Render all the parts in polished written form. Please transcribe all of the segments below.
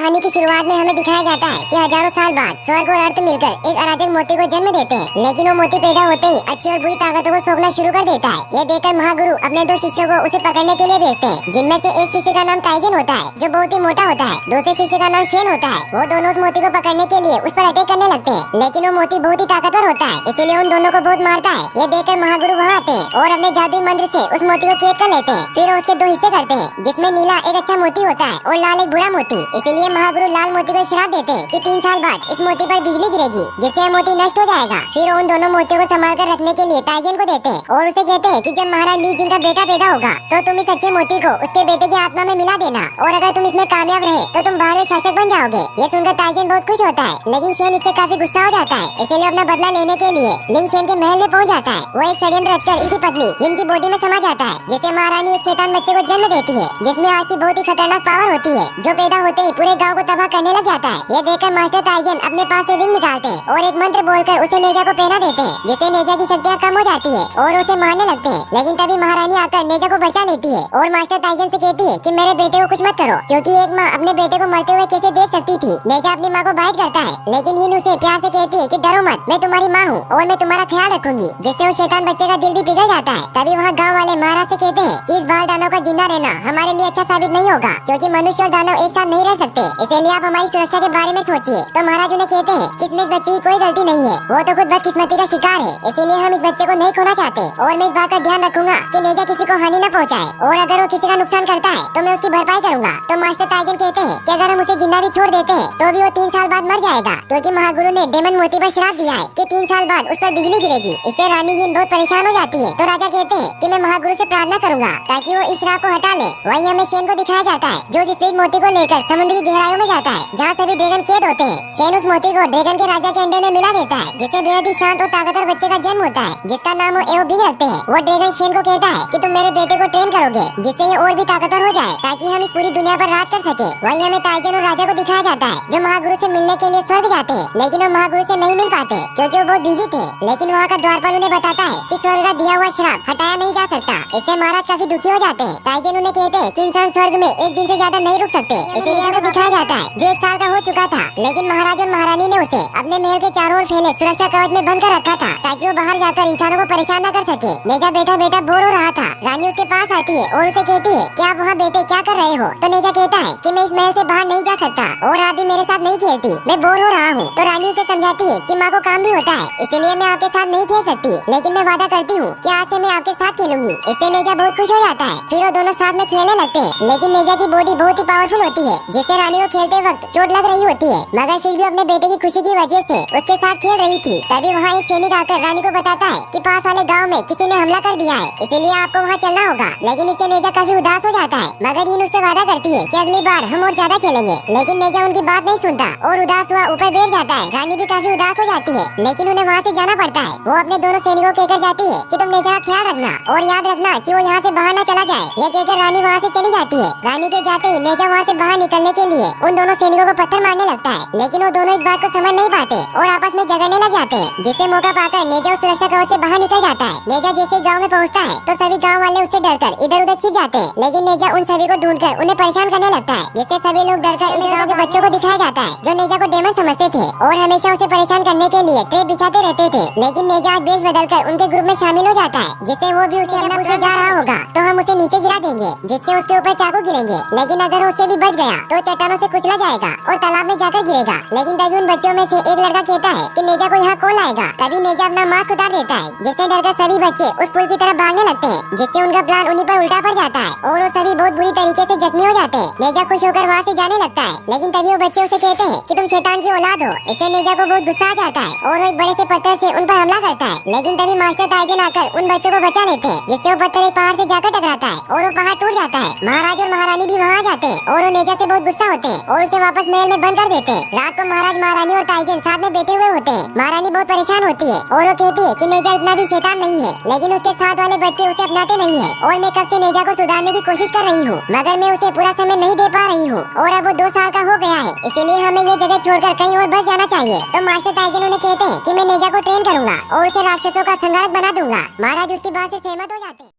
कहानी की शुरुआत में हमें दिखाया जाता है कि हजारों साल बाद स्वर्ग और अर्थ मिलकर एक अराजक मोती को जन्म देते हैं। लेकिन वो मोती पैदा होते ही अच्छी और बुरी ताकतों को सौंपना शुरू कर देता है। यह देखकर महागुरु अपने दो शिष्यों को उसे पकड़ने के लिए भेजते हैं, जिनमें से एक शिष्य का नाम ताइजन होता है, जो बहुत ही मोटा होता है। दूसरे शिष्य का नाम शेन होता है। वो दोनों उस मोती को पकड़ने के लिए उस पर अटैक करने लगते हैं, लेकिन वो मोती बहुत ही ताकतवर होता है, इसीलिए उन दोनों को बहुत मारता है। यह देखकर महागुरु वहाँ आते हैं और अपने जादुई मंत्र से उस मोती को कैद कर लेते हैं। फिर उसके दो हिस्से करते हैं, जिसमें नीला एक अच्छा मोती होता है और लाल एक बुरा मोती। इसीलिए महागुरु लाल मोती को श्राप देते हैं कि 3 साल बाद इस मोती पर बिजली गिरेगी, जिससे यह मोती नष्ट हो जाएगा। फिर उन दोनों मोतियों को संभाल कर रखने के लिए ताइजन को देते हैं और उसे कहते हैं कि जब महाराज ली जिन का बेटा पैदा होगा तो तुम इस अच्छे मोती को उसके बेटे की आत्मा में मिला देना, और अगर तुम इसमें कामयाब रहे तो तुम भारत शासक बन जाओगे। ये सुनकर ताइजन बहुत खुश होता है, लेकिन शेन इससे काफी गुस्सा हो जाता है। इसलिए अपना बदला लेने के लिए लिंग शेन के महल में पहुँच जाता है। वो एक षड्यंत्र रचकर इनकी पत्नी लिंग की बॉडी में समा जाता है, जिससे महारानी एक शैतान बच्चे को जन्म देती है, जिसमें आग की बहुत ही खतरनाक पावर होती है, जो पैदा होते ही पूरे गाँव को तबाह करने लग जाता है। यह देखकर मास्टर ताइजन अपने पास से रिंग निकालते हैं और एक मंत्र बोलकर उसे नेजा को पहना देते हैं, जिससे नेजा की शक्तियाँ कम हो जाती है और उसे मारने लगते हैं। लेकिन तभी महारानी आकर नेजा को बचा लेती है और मास्टर ताइजन से कहती है कि मेरे बेटे को कुछ मत करो, क्योंकि एक माँ अपने बेटे को मरते हुए कैसे देख सकती थी। नेजा अपनी माँ को बाइट करता है, लेकिन इन उसे प्यार से कहती है कि डरो मत, मैं तुम्हारी माँ हूँ और मैं तुम्हारा ख्याल रखूंगी, जिससे उस शैतान बच्चे का दिल भी पिघल जाता है। तभी वहाँ गाँव वाले महाराज से कहते हैं कि इस बाल दानव का जिंदा रहना हमारे लिए अच्छा साबित नहीं होगा, क्योंकि मनुष्य और दानव एक साथ नहीं रह सकते, इसलिए आप हमारी सुरक्षा के बारे में सोचिए। तो महाराज उन्हें कहते हैं कि इसमें इस बच्चे की कोई गलती नहीं है, वो तो खुद बदकिस्मती का शिकार है, इसीलिए हम इस बच्चे को नहीं खोना चाहते, और मैं इस बात का ध्यान रखूंगा कि नेजा किसी को हानि न पहुंचाए, और अगर वो किसी का नुकसान करता है तो मैं उसकी भरपाई करूंगा। तो मास्टर ताइजन कहते हैं कि अगर हम उसे जिंदा भी छोड़ देते हैं तो भी वो 3 साल बाद मर जाएगा, क्योंकि महागुरु ने डेमन मोती पर श्राप दिया है कि 3 साल बाद उस पर बिजली गिरेगी। इससे रानी जिन बहुत परेशान हो जाती है। तो राजा कहते हैं कि मैं महागुरु से प्रार्थना करूंगा ताकि वो इस श्राप को हटा ले। वहीं हमें शेन को दिखाया जाता है, जो स्पीड मोती को लेकर समुद्र की गहराइयों में जाता है, जहाँ सभी ड्रैगन कैद होते हैं। शेन उस मोती को ड्रैगन के राजा के अंडे में मिला देता है, जिससे बेहद ही शांत और ताकतवर बच्चे का जन्म होता है, जिसका नाम वो एओ बिंग रखते हैं। वो ड्रैगन शेन को कहता है कि तुम मेरे बेटे को ट्रेन करोगे, जिससे ये और भी ताकतवर हो जाए, ताकि हम इस पूरी दुनिया पर राज कर सके। वहीं हमें ताइजन और राजा को दिखाया जाता है, जो महागुरु से मिलने के लिए स्वर्ग जाते हैं, लेकिन वो महागुरु से नहीं मिल पाते क्योंकि वो बहुत बिजी थे। लेकिन वहाँ का द्वारपाल उन्हें बताता है कि स्वर्ग का दिया हुआ श्राप हटाया नहीं जा सकता। इससे महाराज काफी दुखी हो जाते हैं। ताइजन उन्हें कहते हैं कि इंसान स्वर्ग में एक दिन से ज्यादा नहीं रुक सकते, इसीलिए हमें दिखाया जाता है जो 1 साल का हो चुका था, लेकिन महाराज और महारानी ने उसे अपने महल के चारों ओर फैले सुरक्षा कवच में बंद कर रखा था, ताकि वो बाहर जाकर इंसानों को परेशान न कर सके। नेजा बैठा बैठा बोर हो रहा था। रानी उसके पास आती है और उसे कहती है कि आप वहाँ बेटे क्या कर रहे हो। तो नेजा कहता है कि मैं इस महल से बाहर नहीं जा सकता और आप भी मेरे साथ नहीं खेलती, मैं बोर हो रहा हूँ। तो रानी उसे समझाती है कि माँ को काम भी होता है, इसीलिए मैं आपके साथ नहीं खेल सकती, लेकिन मैं वादा करती हूँ कि आज से मैं आपके साथ खेलूंगी। इससे नेजा बहुत खुश हो जाता है। फिर वो दोनों साथ में खेलने लगते हैं, लेकिन नेजा की बॉडी बहुत ही पावरफुल होती है, जिससे रानी को खेलते वक्त चोट लग रही होती है, मगर फिर भी अपने बेटे की खुशी की वजह से उसके साथ खेल रही थी। तभी वहाँ एक सैनिक आकर रानी को बताता है कि पास वाले गाँव में किसी ने हमला कर दिया है, इसीलिए आपको वहाँ चलना होगा। लेकिन इससे नेजा काफी उदास हो जाता है, मगर इन उससे वादा करती है कि अगली बार हम और ज्यादा खेलेंगे। लेकिन नेजा उनकी बात नहीं सुनता और उदास हुआ ऊपर बैठ जाता है। रानी भी काफी उदास हो जाती है, लेकिन उन्हें वहाँ से जाना पड़ता है। वो अपने दोनों सैनिकों कहकर जाती है कि तुम नेजा का ख्याल रखना और याद रखना कि वो यहाँ से बाहर न चला जाए। यह कहकर रानी वहाँ से चली जाती है। रानी के जाते ही नेजा वहाँ से बाहर निकलने के लिए उन दोनों सैनिकों को पत्थर मारने लगता है, लेकिन वो दोनों इस बात को समझ नहीं पाते और आपस में झगड़ने लग जाते हैं, जिससे मौका पाकर नेजा उस सुरक्षा कवच से बाहर निकल जाता है। नेजा जैसे गाँव में पहुँचता है तो सभी गाँव वाले उससे डरकर इधर उधर छिप जाते हैं, लेकिन नेजा उन सभी को ढूंढकर उन्हें परेशान करने लगता है, जिससे सभी लोग डरकर इन गाँव के बच्चों को दिखाया जाता है, जो नेजा को डेमन समझते थे और हमेशा उसे परेशान करने के लिए ट्रैप बिछाते रहते थे। लेकिन नेजा आज भेष बदलकर उनके ग्रुप में शामिल हो जाता है, जिससे वो भी उसे अपना पूछे जा रहा होगा तो हम उसे नीचे गिरा देंगे, जिससे उसके ऊपर चाकू गिरेंगे, लेकिन अगर उससे भी बच गया तो चट्टानों से कुचला जाएगा और तालाब में जाकर गिरेगा। लेकिन तभी उन बच्चों में से एक लड़का कहता है कि नेजा को यहाँ कौन लाएगा। तभी नेजा अपना मास्क उतार देता है, जिससे डरकर सभी बच्चे उस पुल की तरफ भागने लगते हैं, जिससे उनका प्लान उन्हीं पर उल्टा पड़ जाता है और वो सभी बहुत बुरी तरीके से जख्मी हो जाते हैं। नेजा खुश होकर वहाँ से जाने लगता है, लेकिन तभी वो बच्चे उसे कहते हैं कि तुम शैतान की औलाद हो। इससे नेजा को बहुत गुस्सा आ जाता है और वो एक बड़े से पत्थर से उन पर हमला करता है, लेकिन तभी मास्टर ताइजन आकर उन बच्चों को बचा लेते हैं, जिससे वो पत्थर एक पहाड़ से जाकर टकराता है और वो पहाड़ टूट जाता है। महाराज और महारानी भी वहाँ जाते हैं और वो नेजा से बहुत गुस्सा होते हैं और उसे वापस महल में बंद कर देते हैं। रात को महाराज, महारानी और ताइजन साथ में बैठे हुए होते हैं। महारानी बहुत परेशान होती है और वो कहती है कि नेजा इतना भी शैतान नहीं है, लेकिन उसके साथ वाले बच्चे उसे अपनाते नहीं है और मैं कब से नेजा को सुधारने की कोशिश कर रही हूँ, मगर मैं उसे पूरा समय नहीं दे पा रही हूँ और अब वो 2 साल का हो गया है, इसीलिए हमें ये जगह छोड़कर कहीं और बस जाना चाहिए। तो मास्टर ताइजन उन्हें कहते हैं कि मैं नेजा को ट्रेन करूंगा और उसे राक्षसों का संहारक बना दूंगा। महाराज उसकी बात से सहमत हो जाते हैं।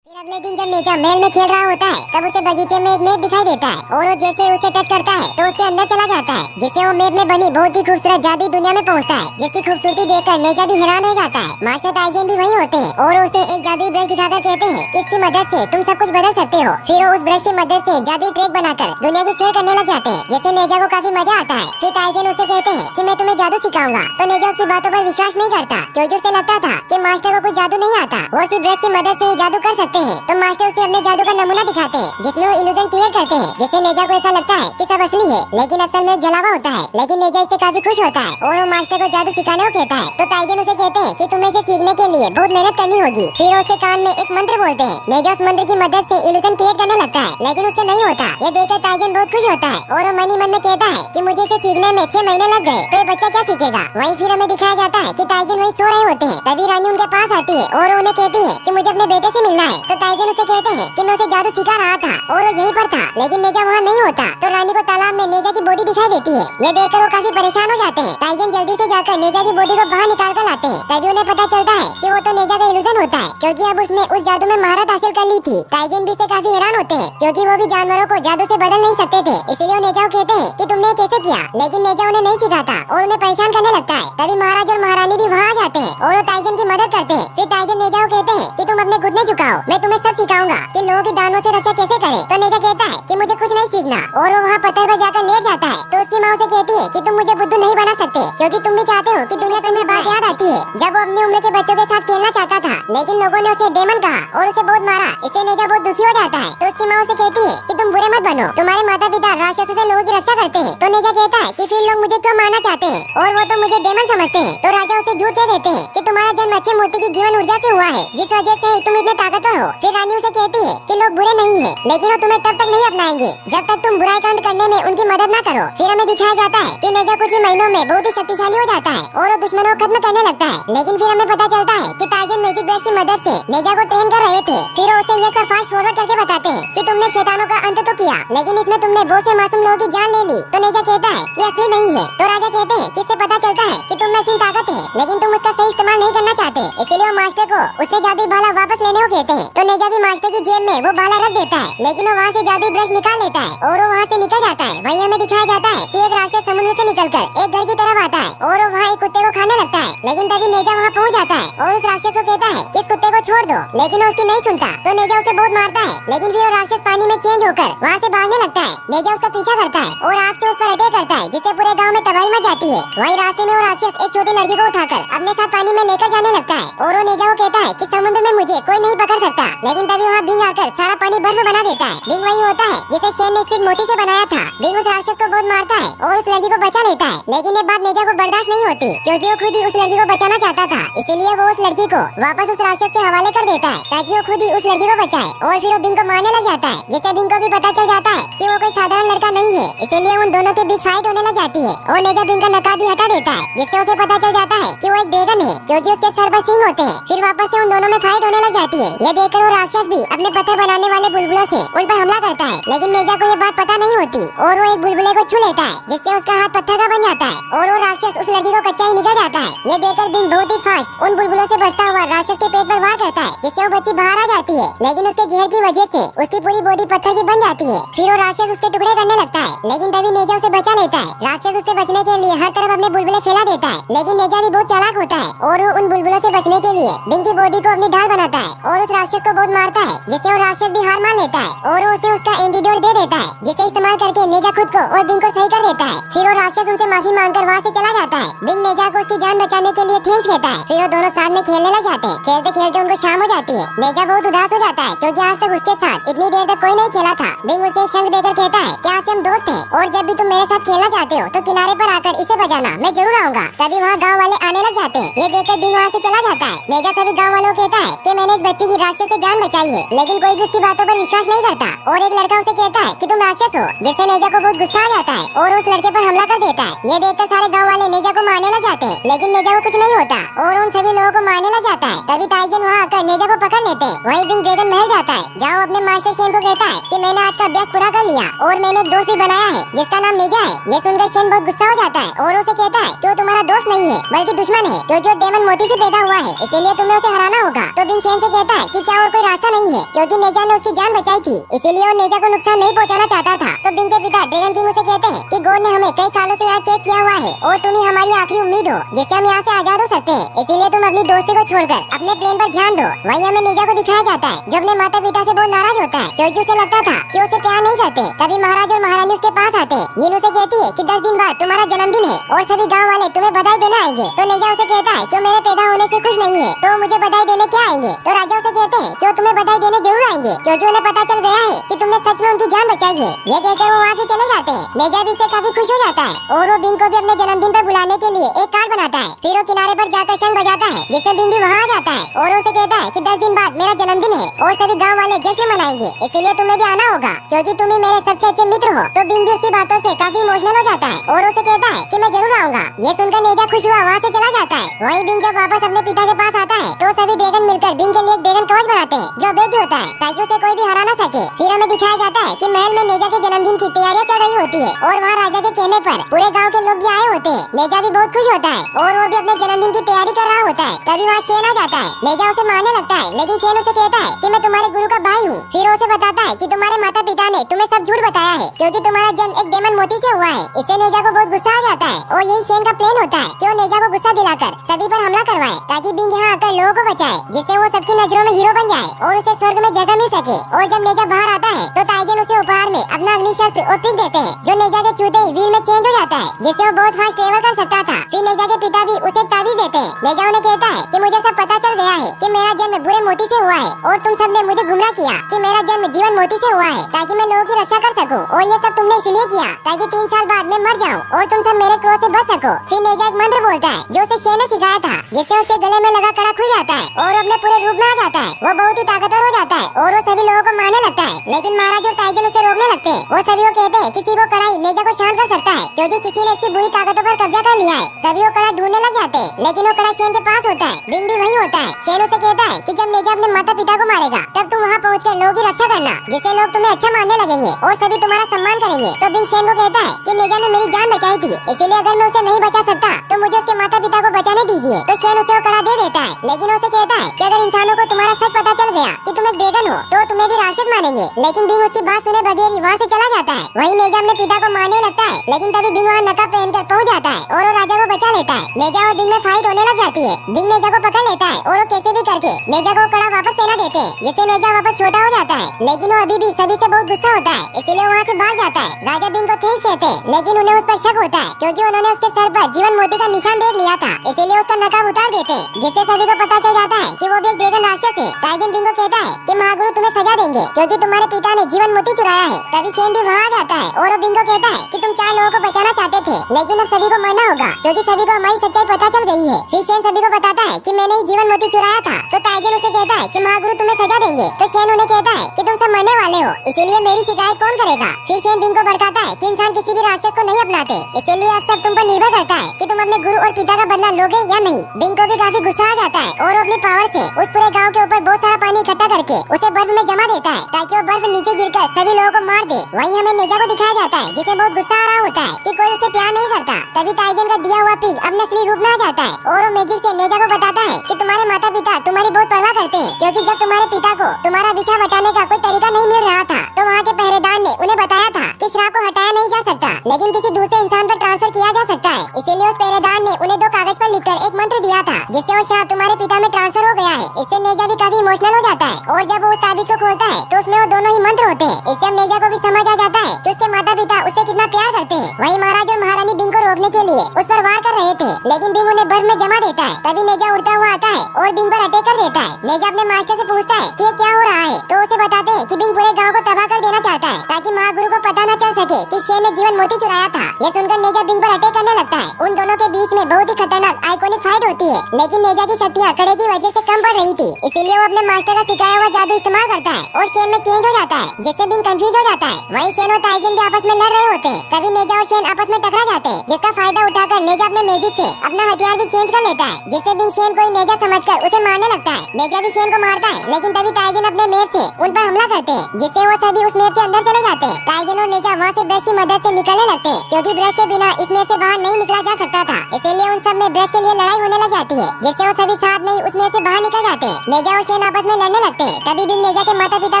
फिर अगले दिन जब नेजा महल में खेल रहा होता है तब उसे बगीचे में एक मेप दिखाई देता है और वो जैसे उसे टच करता है तो उसके अंदर चला जाता है, जिससे वो मेप में बनी बहुत ही खूबसूरत जादुई दुनिया में पहुंचता है, जिसकी खूबसूरती देखकर नेजा भी हैरान रह जाता है। मास्टर ताइजन भी वही होते हैं और उसे एक जादुई ब्रश दिखाकर कहते हैं कि इसकी मदद से तुम सब कुछ बदल सकते हो। फिर वो उस ब्रश की मदद से जादुई ट्रिक बनाकर दुनिया की सैर करने लग जाते हैं, जिससे नेजा को काफी मजा आता है। फिर ताइजन उसे कहते हैं कि मैं तुम्हें जादू सिखाऊंगा, तो नेजा उसकी बातों पर विश्वास नहीं करता क्योंकि उसे लगता था कि मास्टर को कुछ जादू नहीं आता, वो सिर्फ ब्रश की मदद से ही जादू कर सकते हैं। तो मास्टर उसे अपने जादू का नमूना दिखाते हैं जिसमें वो इल्यूजन क्रिएट करते हैं, जिससे नेजा को ऐसा लगता है कि सब असली है, लेकिन असल में जलावा होता है। लेकिन नेजा इससे काफी खुश होता है और वो मास्टर को जादू सिखाने को कहता है। तो ताइजन उसे कहते हैं कि तुम्हें इसे सीखने के लिए बहुत मेहनत करनी होगी। फिर वो उसके कान में एक मंत्र बोलते हैं। नेजा उस मंत्र की मदद से इल्यूजन क्रिएट करने लगता है, लेकिन उससे नहीं होता। ये देखकर ताइजन बहुत खुश होता है और वो मन ही मन में कहता है कि मुझे इसे सीखने में 6 महीने लग गए, तो ये बच्चा क्या सीखेगा। वहीं फिर हमें दिखाया जाता है कि ताइजन वहीं सो रहे होते हैं। तभी रानी उनके पास आती है और उन्हें कहती है कि मुझे अपने बेटे से मिलना है। तो ताइजन उसे कहते हैं कि मैं उसे जादू सिखा रहा था और वो यहीं पर था, लेकिन नेजा वहाँ नहीं होता। तो रानी को तालाब में नेजा की बॉडी दिखाई देती है। ये देखकर वो काफी परेशान हो जाते हैं। ताइजन जल्दी से जाकर नेजा की बॉडी को बाहर निकाल कर लाते हैं। तभी उन्हें पता चलता है कि वो तो नेजा का इल्यूजन होता है, क्योंकि अब उसने उस जादू में महारत हासिल कर ली थी। ताइजन भी इससे काफी हैरान होते हैं क्योंकि वो भी जानवरों को जादू से बदल नहीं सकते थे, इसलिए वो नेजा को कहते हैं कि तुमने कैसे किया, लेकिन नेजा उन्हें नहीं सिखाता और उन्हें परेशान करने लगता है। तभी महाराज और महारानी भी वहाँ आ जाते हैं और वो ताइजन की मदद करते हैं। फिर ताइजन नेजा को कहते हैं कि तुम अपने घुटने झुकाओ, मैं तुम्हें सब सिखाऊंगा कि लोगों की दानों से रक्षा कैसे करें। तो नेजा कहता है कि मुझे कुछ नहीं सीखना और वो वहाँ पत्थर पर जाकर लेट जाता है। तो उसकी माँ उसे कहती है कि तुम मुझे बुद्धू नहीं बना सकते, क्योंकि तुम भी चाहते हो कि दुनिया तुम्हें बात याद आती है जब वो अपनी उम्र के बच्चों के साथ खेलना चाहता था, लेकिन लोगों ने उसे डेमन कहा और उसे बहुत मारा। इससे नेजा बहुत दुखी हो जाता है। तो उसकी माँ उसे कहती है कि तुम बुरे मत बनो, तुम्हारे माता पिता राक्षसों से लोगों की रक्षा करते हैं। तो नेजा कहता है कि फिर लोग मुझे क्यों मारना चाहते हैं और वो तो मुझे डेमन समझते हैं। तो राजा उसे झूठ कह देते हैं कि तुम्हारा जन्म अच्छे मोती की जीवन ऊर्जा से हुआ है, जिस वजह से तुम इतने ताकतवर हो। फिर रानी उसे कहती है कि लोग बुरे नहीं है, लेकिन वो तुम्हें तब तक नहीं अपनाएंगे जब तक तुम बुराई का अंत करने में उनकी मदद न करो। फिर हमें दिखाया जाता है कि नेजा कुछ ही महीनों में बहुत ही शक्तिशाली हो जाता है और वो दुश्मनों को खत्म करने लगता है। लेकिन फिर हमें पता चलता है कि ताइजन मैजिक ब्रश की मदद से नेजा को ट्रेन कर रहे थे। फिर वो उसे ये सब फास्ट फॉरवर्ड करके बताते हैं कि तुमने शैतानों का अंत तो किया, लेकिन इसमें तुमने बहुत से मासूम लोगों की जान ले ली। तो नेजा कहता है कि असली नहीं है। तो राजा कहते हैं कि इससे पता चलता है कि तुम में सिर्फ ताकत है, लेकिन तुम उसका सही इस्तेमाल नहीं करना चाहते, इसलिए वो मास्टर को उससे जादुई भाला वापस लेने को कहते हैं। तो नेजा भी मास्टर की जेब में वो भाला रख देता है, लेकिन वो वहाँ से जादुई ब्रश निकाल लेता है और वो वहाँ से निकल जाता है। वहीं हमें दिखाया जाता है कि एक राक्षस समुद्र से निकलकर एक घर की तरफ आता है और वो वहाँ एक कुत्ते को खाने लगता है, लेकिन तभी नेजा वहाँ पहुँच जाता है और उस राक्षस को कहता है कि इस कुत्ते को छोड़ दो, लेकिन वो उसकी नहीं सुनता। तो नेजा उसे बहुत मारता है, लेकिन फिर वो राक्षस पानी में चेंज होकर वहाँ से भागने लगता है। नेजा उसका पीछा करता है और आग से उस पर अटैक करता है, जिससे पूरे गाँव में तबाही मच जाती है। वहीं रास्ते में वो राक्षस एक छोटी लड़की को उठाकर अपने साथ पानी में लेकर जाने लगता है और वो नेजा को कहता है कि समुद्र में मुझे कोई नहीं पकड़ सकता। लेकिन तभी वहाँ बिंग आकर सारा पानी बर्फ बना देता है। बिंग वही होता है जिसे शेन ने स्पीड मोती से बनाया था। बिंग उस राक्षस को बहुत मारता है और उस लड़की को बचा लेता है, लेकिन ये बात नेजा को बर्दाश्त नहीं होती क्योंकि वो खुद ही उस लड़की को बचाना चाहता था, इसीलिए वो उस लड़की को वापस उस राक्षस के हवाले कर देता है ताकि वो खुद ही उस लड़की को बचाए। और फिर वो बिंग को मारने लग जाता है, जिससे बिंग को भी पता चल जाता है कि वो कोई साधारण लड़का नहीं है, इसीलिए उन दोनों के बीच फाइट होने लग जाती है और नेजा बिंग का नकाब भी हटा देता है, जिससे उसे पता चल जाता है कि वो एक ड्रैगन है क्योंकि उसके सर पर सींग होते हैं। फिर वापस से उन दोनों में फाइट होने लग जाती है। ये देखकर वो राक्षस भी अपने पत्थर बनाने वाले बुलबुलों से उन पर हमला करता है, लेकिन नेजा को ये बात पता नहीं होती और वो एक बुलबुले को छू लेता है, जिससे उसका हाथ पत्थर का बन जाता है और वो राक्षस उस लड़की को कच्चा ही निकल जाता है। ये देखकर बिंग बहुत ही फास्ट उन बुलबुलों से बचता हुआ राक्षस के पेट पर वार करता है, जिससे वो बच्ची बाहर आ जाती है, लेकिन उसके जहर की वजह से उसकी पूरी बॉडी पत्थर की बन जाती है। फिर वो राक्षस उसके टुकड़े करने लगता है, लेकिन तभी नेजा उसे बचा लेता है। राक्षस उससे बचने के लिए हर तरफ अपने बुलबुले फैला देता है, लेकिन नेजा भी बहुत चालाक होता है और वो उन बुलबुलों से बचने के लिए बिंग की बॉडी को अपनी ढाल बनाता है और उस राक्षस को बहुत मारता है, जिससे वो राक्षस भी हार मान लेता है और वो उसे उसका एंटीडोट दे देता है, जिसे इस्तेमाल करके नेजा खुद को और बिंग को सही कर देता है। फिर वो राक्षस उनसे माफी मांगकर वहाँ से चला जाता है। बिंग नेजा को उसकी जान बचाने के लिए थैंक्स कहता है। फिर वो दोनों साथ में खेलने लग जाते हैं। खेलते खेलते उनको शाम हो जाती है। नेजा बहुत उदास हो जाता है क्योंकि आज तक उसके साथ इतनी देर तक कोई नहीं खेला था। बिंग उसे एक शंख देकर कहता है कि आज से हम दोस्त हैं और जब भी तुम मेरे साथ खेलना चाहते हो तो किनारे पर आकर इसे बजाना, मैं जरूर आऊंगा। तभी वहाँ गाँव वाले आने लग जाते हैं। ये देखकर बिंग वहाँ से चला जाता है। नेजा सभी गाँव वालों को कहता है कि मैंने इस बच्ची की राक्षस से जान बचाई है, लेकिन कोई भी उसकी बातों पर विश्वास नहीं करता और एक लड़का उसे कहता है कि तुम राक्षस हो, जिससे नेजा को बहुत गुस्सा आ जाता है और उस लड़के पर हमला कर देता है। ये देखकर सारे गाँव वाले नेजा को मारने लग जाते हैं, लेकिन नेजा को कुछ नहीं होता और उन सभी लोगों को मारने लग जाता है। तभी ताइजन वहाँ आकर नेजा को पकड़ लेते हैं। वहीं बिंग ड्रैगन महल जाता है, जहाँ अपने मास्टर शेन को कहता है कि मैंने आज का अभ्यास पूरा कर लिया और मैंने एक दोस्त भी बनाया है जिसका नाम नेजा है। ये सुनकर शेन बहुत गुस्सा हो जाता है और उसे कहता है कि वो तुम्हारा दोस्त दोस्त नहीं है बल्कि दुश्मन है, क्योंकि वो डेमन मोती से पैदा हुआ है, इसीलिए तुम्हें उसे हराना होगा। तो बिंग शेन से कहता है कि क्या और कोई रास्ता नहीं है, क्योंकि नेजा ने उसकी जान बचाई थी, इसीलिए वो नेजा को नुकसान नहीं पहुंचाना चाहता था। तो बिंग के पिता ड्रैगन किंग उसे कहते हैं कि गॉड ने हमें कई सालों से यहाँ कैद किया हुआ है और तुम ही हमारी आखिरी उम्मीद हो जिससे हम यहाँ से आजाद हो सकते हैं, इसीलिए तुम अपनी दोस्ती को छोड़कर अपने प्लेन पर ध्यान दो। वही हमें नेजा को दिखाया जाता है जो अपने माता पिता से बहुत नाराज होता है, क्योंकि उसे लगता था कि उसे प्यार नहीं करते। तभी महाराज और महारानी उसके पास आते हैं। यिन उसे कहती है कि 10 दिन बाद तुम्हारा जन्मदिन है और सभी गाँव वाले तुम्हें बधाई देने आएंगे। तो नेजा उसे कहता है कि मेरे पैदा होने से खुश नहीं है तो मुझे बधाई देने क्या आएंगे। तो राजा उसे कहते हैं कि तुम्हें बधाई देने जरूर आएंगे, क्योंकि उन्हें पता चल गया है कि तुमने सच में उनकी जान बचाई है। ये कहकर वो वहाँ से चले जाते हैं। नेजा भी इससे काफी खुश हो जाता है और वो बिंग को भी अपने जन्मदिन पर बुलाने के लिए एक कार्ड बनाता है। फिर वो किनारे पर जाकर शंख बजाता है, जिससे बिंग भी वहाँ आ जाता है और उसे कहता है कि 10 दिन बाद मेरा जन्मदिन है और सभी गाँव वाले जश्न मनाएंगे, इसीलिए तुम्हें भी आना होगा क्योंकि तुम ही मेरे सबसे अच्छे मित्र हो। तो बिंग भी उसकी बातों से काफी इमोशनल हो जाता है और उसे कहता है कि मैं जरूर आऊंगा। ये सुनकर नेजा खुश हुआ वहाँ से चला जाता है। वहीं बिंग जब वापस अपने पिता के पास आता है तो सभी ड्रैगन मिलकर बिंग के लिए एक ड्रैगन कवच बनाते हैं जो अभेद्य होता है ताकि उसे कोई भी हरा ना सके। फिर हमें दिखाया जाता है कि महल में नेजा के जन्मदिन की तैयारियां चल रही होती है और वहाँ राजा के कहने पर पूरे गाँव के लोग भी आए होते हैं। नेजा भी बहुत खुश होता है और वो भी अपने जन्मदिन की तैयारी कर रहा होता है। तभी वहाँ शेन आ जाता है। नेजा उसे मारने लगता है, लेकिन शेन उसे कहता है कि मैं तुम्हारे गुरु का भाई हूँ। फिर उसे बताता है कि तुम्हारे माता पिता ने तुम्हें सब झूठ बताया है, क्योंकि तुम्हारा जन्म एक डेमन मोती से हुआ है। इससे नेजा को बहुत गुस्सा आ जाता है और यही शेन का प्लान होता है कि वो नेजा को गुस्सा दिलाकर सभी पर हमला करवाए ताकि बिंग यहाँ आकर लोगों को बचाए, जिससे वो सबकी नजरों में हीरो बन जाए और उसे स्वर्ग में जगह मिल सके। और जब नेजा बाहर आता है तो ताइजन उसे उपहार में अपना अग्निशस्त्र और पिक देते हैं, जो नेजा के छूते ही व्हील में चेंज हो जाता है, जिससे वो बहुत फास्ट ट्रेवल कर सकता था। फिर नेजा के पिता भी उसे एक ताबीज देते हैं। नेजा उन्हें कहता है कि मुझे सब पता चल गया है कि मेरा जन्म बुरे मोती से हुआ है और तुम सबने मुझे गुमराह किया कि मेरा जन्म जीवन मोती से हुआ है ताकि मैं लोगों की रक्षा कर सकूं, और ये सब तुमने इसलिए किया ताकि 3 साल बाद मैं मर जाऊं और तुम सब मेरे क्रोध से बच सको। फिर नेजा एक मंत्र बोलता है जो उसे शेन ने सिखाया था, जिससे उसके गले में लगा कड़ा खुल जाता है और अपने पूरे रूप में आ जाता है। वो बहुत ही ताकतवर हो जाता है और वो सभी लोगों को मारने लगता है, लेकिन महाराज और ताइजन उसे रोकने लगते हैं। वो सभी को कहते हैं किसी वो कड़ा नेजा को शांत कर सकता है, क्योंकि किसी ने इसकी बुरी ताकतों पर कब्जा कर लिया है। सभी वो कड़ा ढूंढने लग जाते हैं, लेकिन वो कड़ा शेन के पास होता है। बिंग भी वही होता है। शेन उसे कहता है कि जब नेजा अपने माता पिता को मारेगा तब तुम वहाँ पहुँचकर लोगों की रक्षा करना, जिससे लोग तुम्हें अच्छा मानने लगेंगे और सभी तुम्हारा सम्मान करेंगे। तो बिंग शेन को कहता है कि नेजा ने मेरी जान बचाई थी, इसीलिए अगर मैं उसे नहीं बचा सकता तो मुझे उसके माता पिता को बचाने दीजिए। तो शेन उसे वो कड़ा दे देता है, लेकिन उसे कहता है कि अगर इंसानों को तुम्हारा सच पता चल गया कि तुम एक ड्रैगन हो तो तुम्हें भी राक्षस मानेंगे। लेकिन बिंग उसकी बात सुने बगैर ही वहाँ से चला जाता है। वहीं नेजा अपने पिता को मारने लगता है, लेकिन तभी बिंग वहाँ नकाब पहनकर पहुँच जाता है और वो राजा को बचा लेता है। नेजा और बिंग में फाइट होने लग जाती है। बिंग नेजा को पकड़ लेता है और वो कैसे भी करके नेजा को कड़ा वापस पहना देते हैं, जिससे नेजा वापस छोटा हो जाता है। लेकिन वो अभी भी सभी से बहुत गुस्सा होता है, इसीलिए वहाँ से भाग जाता है। राजा बिंग को तेज कहते हैं, लेकिन उन्हें उस पर शक होता है क्योंकि उन्होंने उसके सर पर जीवन मोती का निशान देख लिया था, इसीलिए उसका नकाब उतार देते हैं, जिससे सभी को पता चल जाता है कि वो भी एक ड्रैगन राक्षस है। ताइजन बिंग को कहता है कि महागुरु तुम्हें सजा देंगे क्योंकि तुम्हारे पिता ने जीवन मोती चुराया है। तभी शेन भी वहाँ आ जाता है और वो बिंग को कहता है कि तुम 4 लोगों को बचाना चाहते थे, लेकिन अब सभी को मरना होगा क्योंकि सभी को हमारी सच्चाई पता चल गई है। फिर शेन सभी को बताता है कि मैंने ही जीवन मोती चुराया था। तो ताइजन उसे कहता है कि महागुरु तुम्हें सजा देंगे। तो शेन उन्हें कहता है कि तुम सब मरने वाले हो, इसीलिए मेरी शिकायत कौन करेगा। फिर शेन बिंग को भड़काता है कि इंसान किसी भी राक्षस को नहीं अपनाते, इसीलिए अब सब तुम पर निर्भर करता है कि तुम अपने गुरु और पिता का बदला लोगे या नहीं। बिंग को भी काफी गुस्सा आ जाता है और वो अपनी पावर से उस पूरे गाँव के ऊपर बहुत सारा पानी इकट्ठा करके उसे बर्फ में जमा देता है ताकि वो बर्फ नीचे गिरकर सभी लोगों को मार दे। वहीं हमें नेजा को दिखाया जाता है जिसे बहुत गुस्सा आ रहा होता है कि कोई उसे प्यार नहीं करता। तभी ताइजन का दिया हुआ पिग अपने असली रूप में आ जाता है और वो मैजिक से नेजा को बताता है कि तुम्हारे माता पिता तुम्हारी बहुत परवाह करते हैं, क्योंकि जब तुम्हारे पिता को तुम्हारा अभिशाप हटाने का कोई तरीका नहीं मिल रहा था तो वहाँ के पहरेदार ने उन्हें बताया था कि श्राप को हटाया नहीं जा सकता, लेकिन किसी दूसरे इंसान पर ट्रांसफर किया जा सकता है। इसीलिए उस पहरेदार ने उन्हें 2 कागज पर लिखकर एक मंत्र दिया था, जिससे वो श्राप तुम्हारे पिता में ट्रांसफर हो गया है। इससे नेजा भी काफी इमोशनल हो जाता है और जब वो उस ताबीज को खोलता है तो उसमें वो दोनों ही मंत्र होते हैं। इससे अब नेजा को भी समझ आ जाता है कि उसके माता पिता उसे कितना प्यार करते हैं। वहीं महाराज और महारानी बिंग को रोकने के लिए उस पर वार कर रहे थे, लेकिन बिंग उन्हें बर्फ में जमा देता है। तभी नेजा उड़ता हुआ आता है और बिंग पर अटैक कर देता है। नेजा अपने मास्टर से पूछता है कि ये क्या हो रहा है, तो उसे बताते हैं कि बिंग पूरे गाँव को तबाह कर देना चाहता है ताकि महागुरु को पता न चल सके कि शेन ने जीवन मोती चुराया था। ये सुनकर नेजा बिंग पर अटैक करने लगता है। उन दोनों के बीच में बहुत ही खतरनाक आइकॉनिक फाइट होती है, लेकिन नेजा की शक्तियाँ कड़े की वजह से कम पड़ रही थी, इसीलिए वो अपने मास्टर का सिखाया हुआ जादू इस्तेमाल करता है और शेन में चेंज हो जाता है, जिससे बिंग कंफ्यूज हो जाता है। वहीं शेन और ताइजन भी आपस में लड़ रहे होते हैं। तभी नेजा और शेन आपस में टकरा जाते हैं, जिसका फायदा उठाकर नेजा अपने मैजिक से अपना हथियार भी चेंज कर लेता है, जिससे बिंग शेन को नेजा समझकर उसे मारने लगता है। नेजा भी शेन को मारता है, लेकिन तभी ताइजन अपने मेव से उन पर हमला करते हैं, जिससे वो सभी उस मेव के अंदर चले जाते हैं। जाते हैं। टाइजन और नेजा वहाँ से ब्रश की मदद से निकलने लगते हैं, क्योंकि ब्रश के बिना इस मेड़ से बाहर नहीं निकला जा सकता था। इसीलिए उन सब में ब्रश के लिए लड़ाई होने लग जाती है, जिससे वो सभी साथ में उस मेड़ से बाहर निकल जाते हैं। नेजा और शेन आपस में लड़ने लगते हैं। तभी बिंग नेजा के माता पिता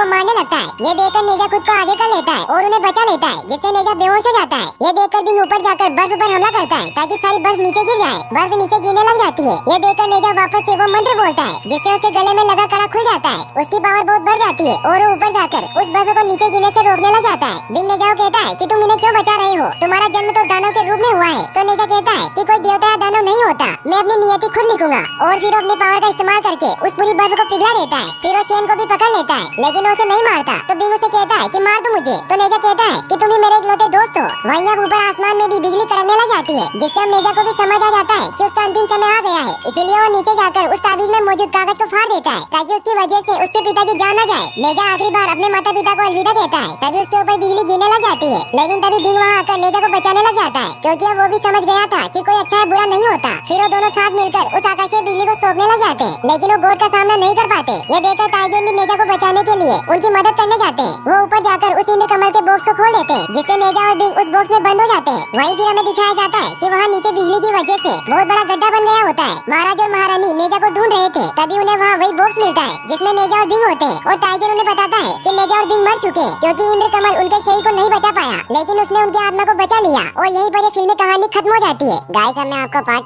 को मारने लगता है। ये देखकर नेजा खुद को आगे कर लेता है और उन्हें बचा लेता है, जिससे नेजा बेहोश हो जाता है। ये देखकर बिंग ऊपर जाकर बर्फ पर हमला करता है ताकि सारी बर्फ नीचे गिर जाए। बर्फ नीचे गिरने लग जाती है। ये देखकर नेजा वापस से वो मंत्र बोलता है, जिससे उसके गले में लगा कड़ा खुल जाता है। उसकी पावर बहुत बढ़ जाती है और वो ऊपर जाकर उस बर्फ को नीचे गिरने से रोकने लग जाता है। बिंग नेजा को कहता है कि तुम इन्हें क्यों बचा रहे हो, तुम्हारा जन्म तो दानव के रूप में हुआ है। तो नेजा कहता है कि कोई देवता या दानव नहीं होता, मैं अपनी नियति खुद लिखूंगा। और फिर अपनी पावर का इस्तेमाल करके उस पूरी बर्फ को पिघला देता है। फिर वो शेन को भी पकड़ लेता है, लेकिन उसे नहीं मारता। तो बिंग उसे कहता है कि मार दो मुझे। तो नेजा कहता है कि तुम ही मेरे इकलौते दोस्त हो। वहीं अब ऊपर आसमान में भी बिजली कड़कने लग जाती है, जिससे अब नेजा को भी समझ आ जाता है कि उसका अंतिम समय आ गया है। इसीलिए वो नीचे जाकर उस ताबीज में मौजूद कागज को फाड़ देता है, ताकि उसकी वजह से उसके पिता की जान न जाए। नेजा आखिरी बार अपने माता पिता को अलविदा कहता है। तभी उसके ऊपर बिजली गिरने लग जाती है, लेकिन तभी बिंग वहाँ आकर नेजा को बचाने लग जाता है, क्योंकि अब वो भी समझ गया था कि कोई अच्छा है बुरा नहीं होता। फिर वो दोनों साथ मिलकर उस आकाशीय बिजली को सौंपने लग जाते हैं, लेकिन वो गोड का सामना नहीं कर पाते। ये देखकर टाइजन भी नेजा को बचाने के लिए उनकी मदद करने जाते हैं। वो ऊपर जाकर उस इंद्र कमल के बॉक्स को खोल देते हैं, जिससे नेजा और बिंग उस बॉक्स में बंद हो जाते हैं। वहीं फिर हमें दिखाया जाता है कि वहाँ नीचे बिजली की वजह से बहुत बड़ा गड्ढा बन गया होता है। महाराज और महारानी नेजा को ढूंढ रहे थे, तभी उन्हें वहाँ वही बॉक्स मिलता है जिसमें नेजा और बिंग होते हैं। और टाइजन उन्हें बताता है कि नेजा और बिंग मर चुके हैं, क्योंकि इंद्र कमल उनके शरीर को नहीं बचा पाया, लेकिन उसने उनकी आत्मा को बचा लिया। और यहीं पर ये फिल्मी कहानी खत्म हो जाती है। गाइस, हमने आपको पार्ट